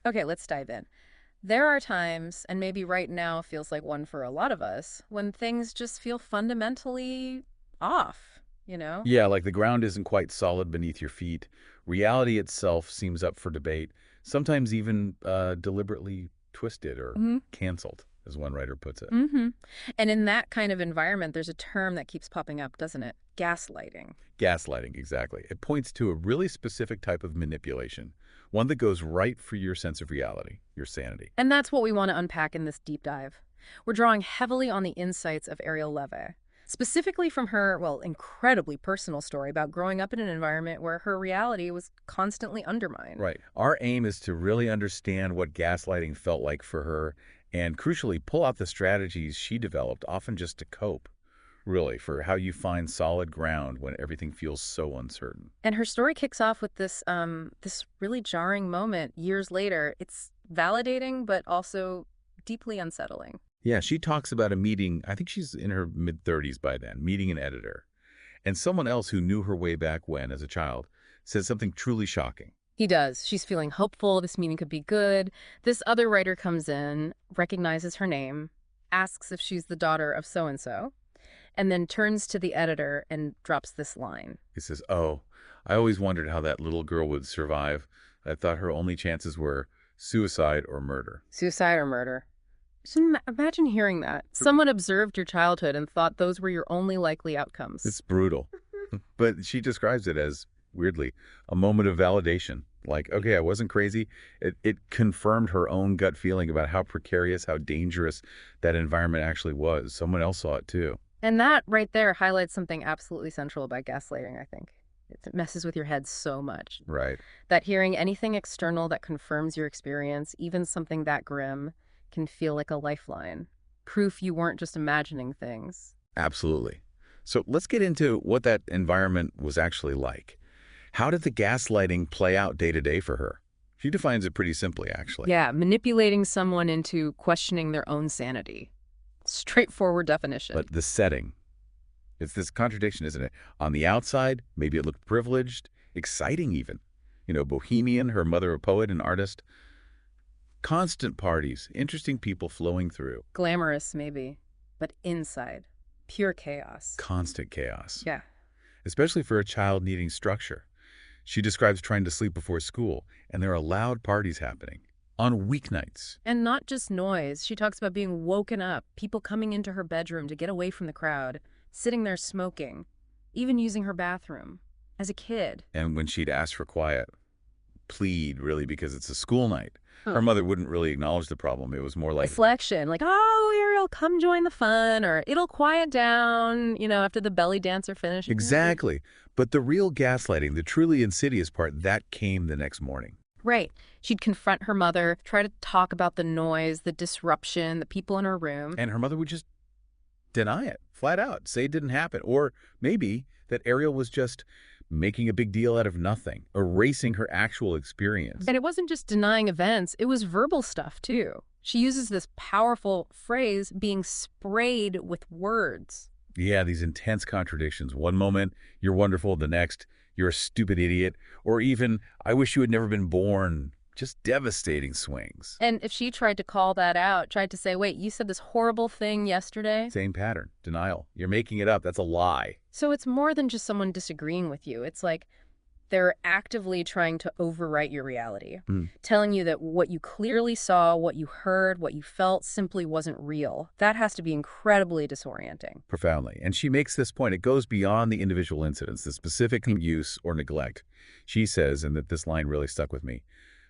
Okay, let's dive in. There are times, and maybe right now feels like one for a lot of us, when things just feel fundamentally off, you know? Yeah, like the ground isn't quite solid beneath your feet. Reality itself seems up for debate, sometimes even deliberately twisted or Hmm. canceled, as one writer puts it. Hmm. And in that kind of environment, there's a term that keeps popping up, doesn't it? Gaslighting. Gaslighting, exactly. It points to a really specific type of manipulation, one that goes right for your sense of reality, your sanity. And that's what we want to unpack in this deep dive. We're drawing heavily on the insights of Ariel Leve, specifically from her, well, incredibly personal story about growing up in an environment where her reality was constantly undermined. Right. Our aim is to really understand what gaslighting felt like for her and, crucially, pull out the strategies she developed, often just to cope, really, for how you find solid ground when everything feels so uncertain. And her story kicks off with this really jarring moment years later. It's validating, but also deeply unsettling. Yeah, she talks about a meeting, I think she's in her mid-30s by then, meeting an editor. And someone else who knew her way back when, as a child, said something truly shocking. He does. She's feeling hopeful. This meeting could be good. This other writer comes in, recognizes her name, asks if she's the daughter of so and so, and then turns to the editor and drops this line. He says, "Oh, I always wondered how that little girl would survive. I thought her only chances were suicide or murder." Suicide or murder. Just imagine hearing that. Someone observed your childhood and thought those were your only likely outcomes. It's brutal. But she describes it as, weirdly, a moment of validation. Like, okay, I wasn't crazy. It confirmed her own gut feeling about how precarious, how dangerous that environment actually was. Someone else saw it too. And that right there highlights something absolutely central about gaslighting, I think. It messes with your head so much. Right. That hearing anything external that confirms your experience, even something that grim, can feel like a lifeline. Proof you weren't just imagining things. Absolutely. So let's get into what that environment was actually like. How did the gaslighting play out day to day for her? She defines it pretty simply, actually. Yeah, manipulating someone into questioning their own sanity. Straightforward definition. But the setting, it's this contradiction, isn't it? On the outside, maybe it looked privileged, exciting even. You know, bohemian, her mother a poet and artist. Constant parties, interesting people flowing through. Glamorous, maybe, but inside, pure chaos. Constant chaos, Yeah. especially for a child needing structure. She describes trying to sleep before school, and there are loud parties happening on weeknights. And not just noise. She talks about being woken up, people coming into her bedroom to get away from the crowd, sitting there smoking, even using her bathroom. As a kid. And when she'd ask for quiet, plead really because it's a school night, Huh. her mother wouldn't really acknowledge the problem. It was more like, Deflection, like, oh, Ariel, come join the fun, or it'll quiet down, after the belly dancer finishes. exactly. But the real gaslighting, the truly insidious part, that came the next morning. Right. She'd confront her mother, try to talk about the noise, the disruption, the people in her room. And her mother would just deny it flat out, say it didn't happen. Or maybe that Ariel was just making a big deal out of nothing, erasing her actual experience. And it wasn't just denying events, it was verbal stuff, too. She uses this powerful phrase, being sprayed with words. Yeah, these intense contradictions. One moment, you're wonderful. The next, you're a stupid idiot. Or even, I wish you had never been born. Just devastating swings. And if she tried to call that out, tried to say, wait, you said this horrible thing yesterday? Same pattern. Denial. You're making it up. That's a lie. So it's more than just someone disagreeing with you. It's like they're actively trying to overwrite your reality, telling you that what you clearly saw, what you heard, what you felt simply wasn't real. That has to be incredibly disorienting. Profoundly. And she makes this point. It goes beyond the individual incidents, the specific use or neglect. She says, and that this line really stuck with me,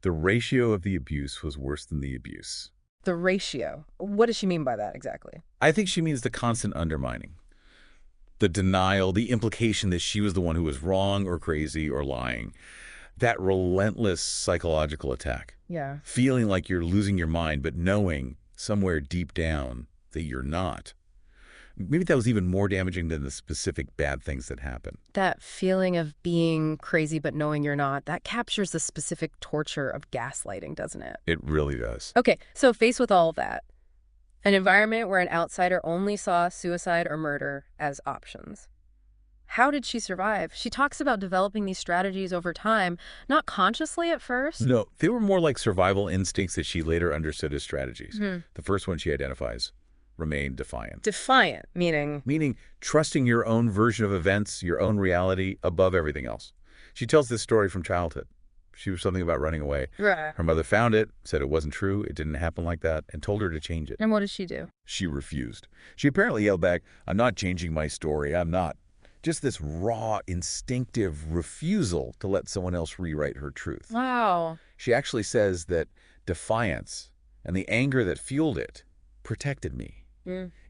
the ratio of the abuse was worse than the abuse. The ratio. What does she mean by that exactly? I think she means the constant undermining, the denial, the implication that she was the one who was wrong or crazy or lying, that relentless psychological attack, Yeah. feeling like you're losing your mind, but knowing somewhere deep down that you're not. Maybe that was even more damaging than the specific bad things that happen. That feeling of being crazy but knowing you're not, that captures the specific torture of gaslighting, doesn't it? It really does. Okay, so faced with all of that, an environment where an outsider only saw suicide or murder as options. How did she survive? She talks about developing these strategies over time, not consciously at first. No, they were more like survival instincts that she later understood as strategies. Hmm. The first one she identifies, remain defiant. Defiant, meaning? Meaning trusting your own version of events, your own reality, above everything else. She tells this story from childhood. She was something about running away. Right. Her mother found it, said it wasn't true, it didn't happen like that, and told her to change it. And what did she do? She refused. She apparently yelled back, "I'm not changing my story, I'm not." Just this raw, instinctive refusal to let someone else rewrite her truth. Wow. She actually says that defiance and the anger that fueled it protected me.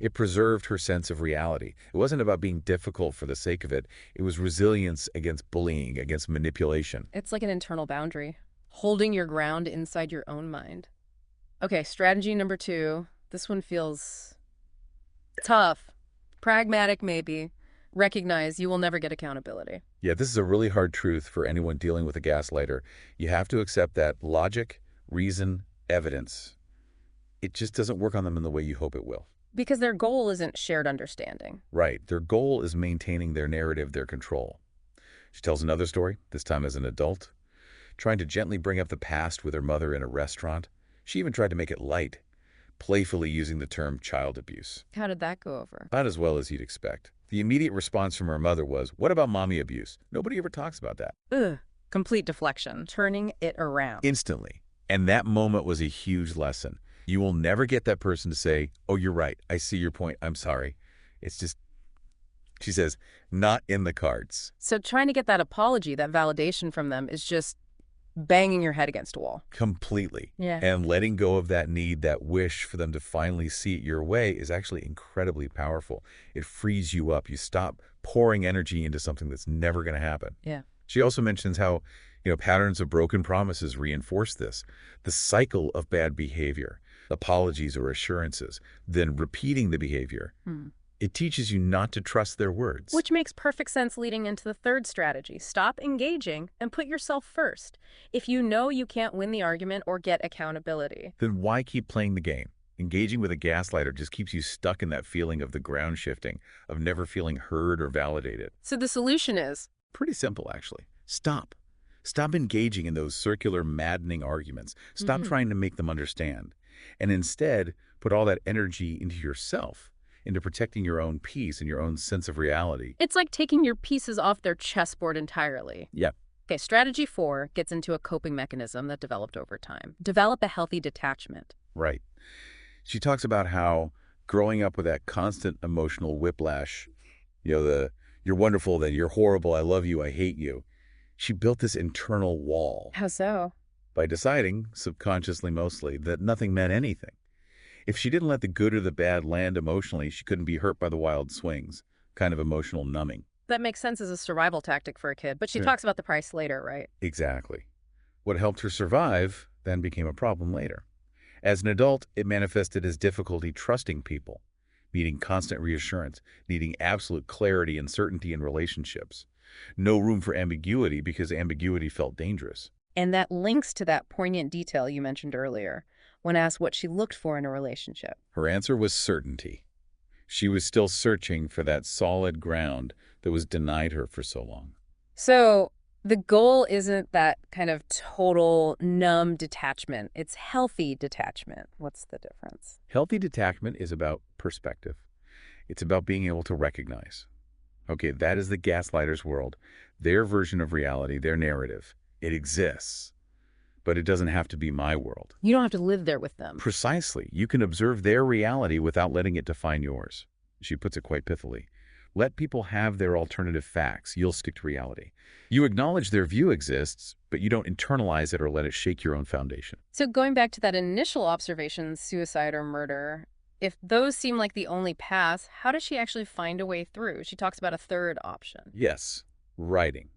It preserved her sense of reality. It wasn't about being difficult for the sake of it. It was resilience against bullying, against manipulation. It's like an internal boundary, holding your ground inside your own mind. Okay, strategy number 2. This one feels tough, pragmatic maybe. Recognize you will never get accountability. Yeah, this is a really hard truth for anyone dealing with a gaslighter. You have to accept that logic, reason, evidence, it just doesn't work on them in the way you hope it will. Because their goal isn't shared understanding. Right. Their goal is maintaining their narrative, their control. She tells another story, this time as an adult, trying to gently bring up the past with her mother in a restaurant. She even tried to make it light, playfully using the term child abuse. How did that go over? About as well as you'd expect. The immediate response from her mother was, "What about mommy abuse?" Nobody ever talks about that. Ugh. Complete deflection. Turning it around. Instantly. And that moment was a huge lesson. You will never get that person to say, "Oh, you're right. I see your point. I'm sorry." It's just, she says, not in the cards. So trying to get that apology, that validation from them is just banging your head against a wall. Completely. Yeah. And letting go of that need, that wish for them to finally see it your way is actually incredibly powerful. It frees you up. You stop pouring energy into something that's never going to happen. Yeah. She also mentions how, patterns of broken promises reinforce this. The cycle of bad behavior, apologies or assurances, then repeating the behavior. It teaches you not to trust their words. Which makes perfect sense leading into the third strategy. Stop engaging and put yourself first. If you know you can't win the argument or get accountability. Then why keep playing the game? Engaging with a gaslighter just keeps you stuck in that feeling of the ground shifting, of never feeling heard or validated. So the solution is? Pretty simple, actually. Stop. Stop engaging in those circular, maddening arguments. Stop trying to make them understand. And instead, put all that energy into yourself, into protecting your own peace and your own sense of reality. It's like taking your pieces off their chessboard entirely. Yeah. Okay, strategy 4 gets into a coping mechanism that developed over time. Develop a healthy detachment. Right. She talks about how growing up with that constant emotional whiplash, you're wonderful, then you're horrible, I love you, I hate you. She built this internal wall. How so? By deciding, subconsciously mostly, that nothing meant anything. If she didn't let the good or the bad land emotionally, she couldn't be hurt by the wild swings, kind of emotional numbing. That makes sense as a survival tactic for a kid, but she Yeah. talks about the price later, right? Exactly. What helped her survive then became a problem later. As an adult, it manifested as difficulty trusting people, needing constant reassurance, needing absolute clarity and certainty in relationships. No room for ambiguity because ambiguity felt dangerous. And that links to that poignant detail you mentioned earlier, when asked what she looked for in a relationship. Her answer was certainty. She was still searching for that solid ground that was denied her for so long. So the goal isn't that kind of total numb detachment. It's healthy detachment. What's the difference? Healthy detachment is about perspective. It's about being able to recognize. Okay, that is the gaslighter's world, their version of reality, their narrative. It exists, but it doesn't have to be my world. You don't have to live there with them. Precisely. You can observe their reality without letting it define yours. She puts it quite pithily. Let people have their alternative facts. You'll stick to reality. You acknowledge their view exists, but you don't internalize it or let it shake your own foundation. So going back to that initial observation, suicide or murder, if those seem like the only path, how does she actually find a way through? She talks about a third option. Yes, writing.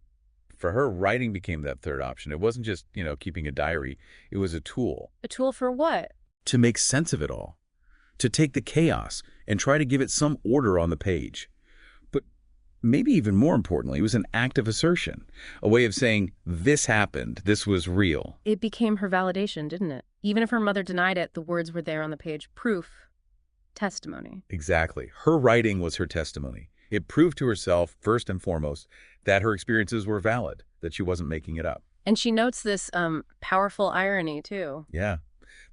For her, writing became that third option. It wasn't just, keeping a diary. It was a tool. A tool for what? To make sense of it all. To take the chaos and try to give it some order on the page. But maybe even more importantly, it was an act of assertion. A way of saying, this happened, this was real. It became her validation, didn't it? Even if her mother denied it, the words were there on the page. Proof. Testimony. Exactly. Her writing was her testimony. It proved to herself, first and foremost, that her experiences were valid, that she wasn't making it up. And she notes this powerful irony, too. Yeah.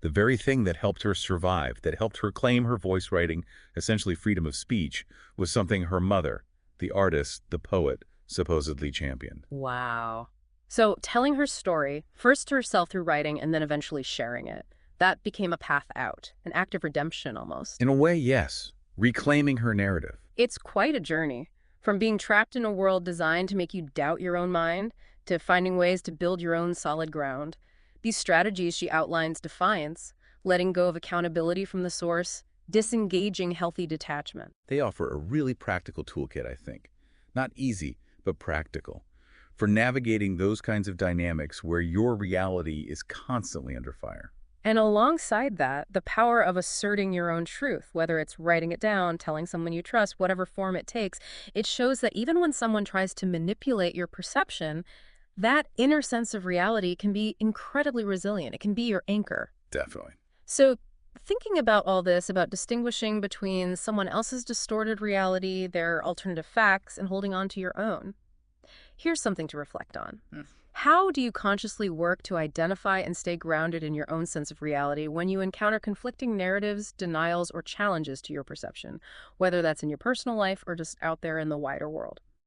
The very thing that helped her survive, that helped her claim her voice writing, essentially freedom of speech, was something her mother, the artist, the poet, supposedly championed. Wow. So telling her story, first to herself through writing and then eventually sharing it, that became a path out, an act of redemption almost. In a way, yes. Reclaiming her narrative. It's quite a journey. From being trapped in a world designed to make you doubt your own mind, to finding ways to build your own solid ground. These strategies she outlines defiance, letting go of accountability from the source, disengaging healthy detachment. They offer a really practical toolkit, I think. Not easy, but practical. For navigating those kinds of dynamics where your reality is constantly under fire. And alongside that, the power of asserting your own truth, whether it's writing it down, telling someone you trust, whatever form it takes, it shows that even when someone tries to manipulate your perception, that inner sense of reality can be incredibly resilient. It can be your anchor. Definitely. So thinking about all this, about distinguishing between someone else's distorted reality, their alternative facts, and holding on to your own, here's something to reflect on. How do you consciously work to identify and stay grounded in your own sense of reality when you encounter conflicting narratives, denials, or challenges to your perception, whether that's in your personal life or just out there in the wider world?